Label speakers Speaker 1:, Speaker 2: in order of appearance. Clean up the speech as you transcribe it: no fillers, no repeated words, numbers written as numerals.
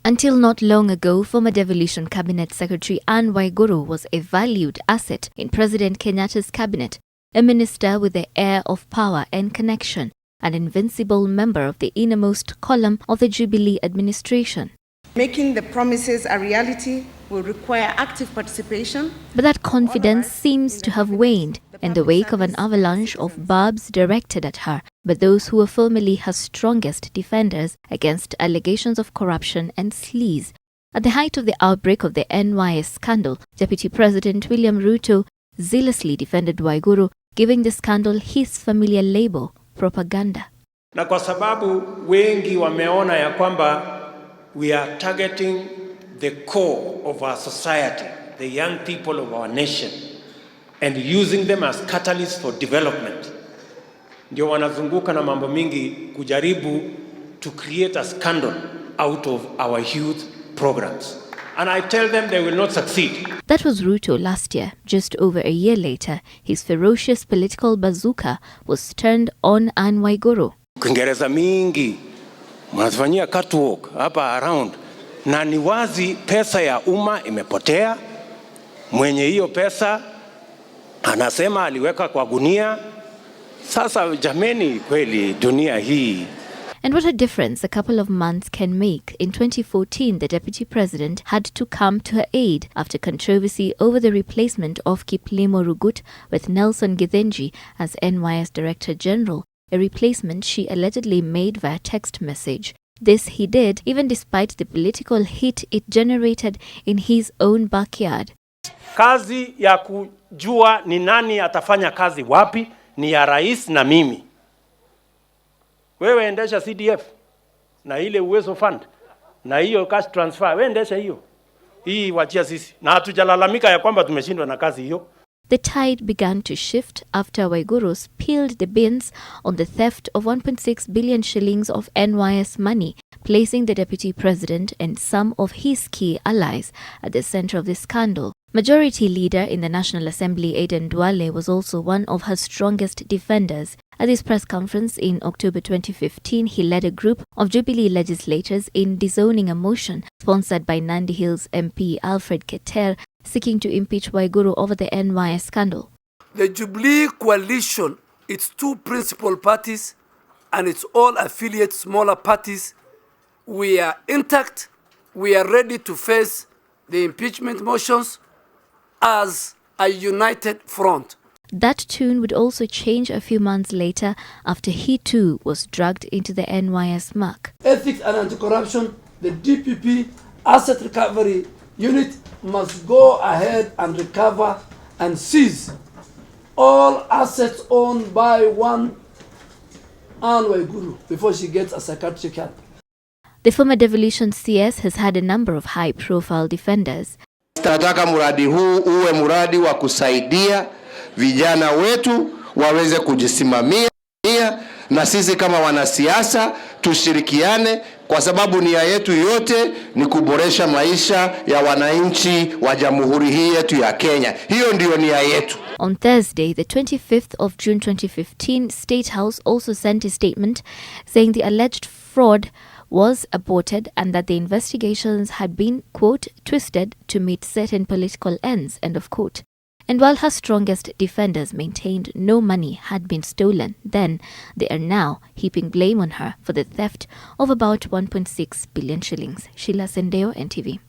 Speaker 1: Until not long ago, former Devolution Cabinet Secretary Anne Waiguru was a valued asset in President Kenyatta's cabinet, a minister with the air of power and connection, an invincible member of the innermost column of the Jubilee administration.
Speaker 2: Making the promises a reality will require active participation.
Speaker 1: But that confidence seems to have waned in the wake of an avalanche of barbs directed at her by those who were formerly her strongest defenders against allegations of corruption and sleaze. At the height of the outbreak of the NYS scandal, Deputy President William Ruto zealously defended Waiguru, giving the scandal his familiar label, propaganda.
Speaker 3: Na kwa sababu wengi wameona ya kwamba we are targeting the core of our society, the young people of our nation, and using them as catalysts for development. Ndio wanazunguka na mambo mingi kujaribu to create a scandal out of our youth programs. And I tell them they will not succeed.
Speaker 1: That was Ruto last year. Just over a year later, his ferocious political bazooka was turned on Anne Waiguru.
Speaker 3: Kiingereza mingi mnafanyia catwalk hapa around, na ni wazi pesa ya umma imepotea. Mwenye hiyo pesa anasema aliweka kwa gunia. Sasa jameni, kweli dunia hii.
Speaker 1: And what a difference a couple of months can make. In 2014, the deputy president had to come to her aid after controversy over the replacement of Kiplimo Rugut with Nelson Githinji as NYS Director General, a replacement she allegedly made via text message. This he did even despite the political hit it generated in his own backyard.
Speaker 3: Kazi ya kujua ni nani atafanya kazi wapi ni ya rais na mimi. Wewe endesha CDF na ile Uwezo Fund na hiyo cash transfer, wewe endesha hiyo. Hii wachia sisi. Na hatujalalamika ya kwamba tumeshindwa na kazi hiyo.
Speaker 1: The tide began to shift after Waiguru spilled the beans on the theft of 1.6 billion shillings of NYS money, placing the deputy president and some of his key allies at the center of the scandal. Majority Leader in the National Assembly, Aden Duale, was also one of her strongest defenders. At his press conference in October 2015, he led a group of Jubilee legislators in disowning a motion sponsored by Nandi Hills MP Alfred Keter seeking to impeach Waiguru over the NYS scandal.
Speaker 4: The Jubilee coalition, its two principal parties and its all affiliate smaller parties, we are intact. We are ready to face the impeachment motions as a united front.
Speaker 1: That tune would also change a few months later after he too was dragged into the NYS muck.
Speaker 4: Ethics and Anti-Corruption, the DPP Asset Recovery Unit must go ahead and recover and seize all assets owned by one Anne Waiguru before she gets a psychiatric help.
Speaker 1: The former Devolution CS has had a number of high-profile defenders.
Speaker 5: Tunataka mradi huu uwe mradi wa kusaidia vijana wetu waweze kujisimamia, na sisi kama wanasiasa tushirikiane, kwa sababu nia yetu yote ni kuboresha maisha ya wananchi wa jamhuri hii yetu ya Kenya. Hiyo ndio nia yetu.
Speaker 1: On Thursday, the 25th of June 2015, State House also sent a statement saying the alleged fraud was aborted and that the investigations had been, quote, twisted to meet certain political ends, end of quote. And while her strongest defenders maintained no money had been stolen, then they are now heaping blame on her for the theft of about 1.6 billion shillings. Sheila Sendeyo, NTV.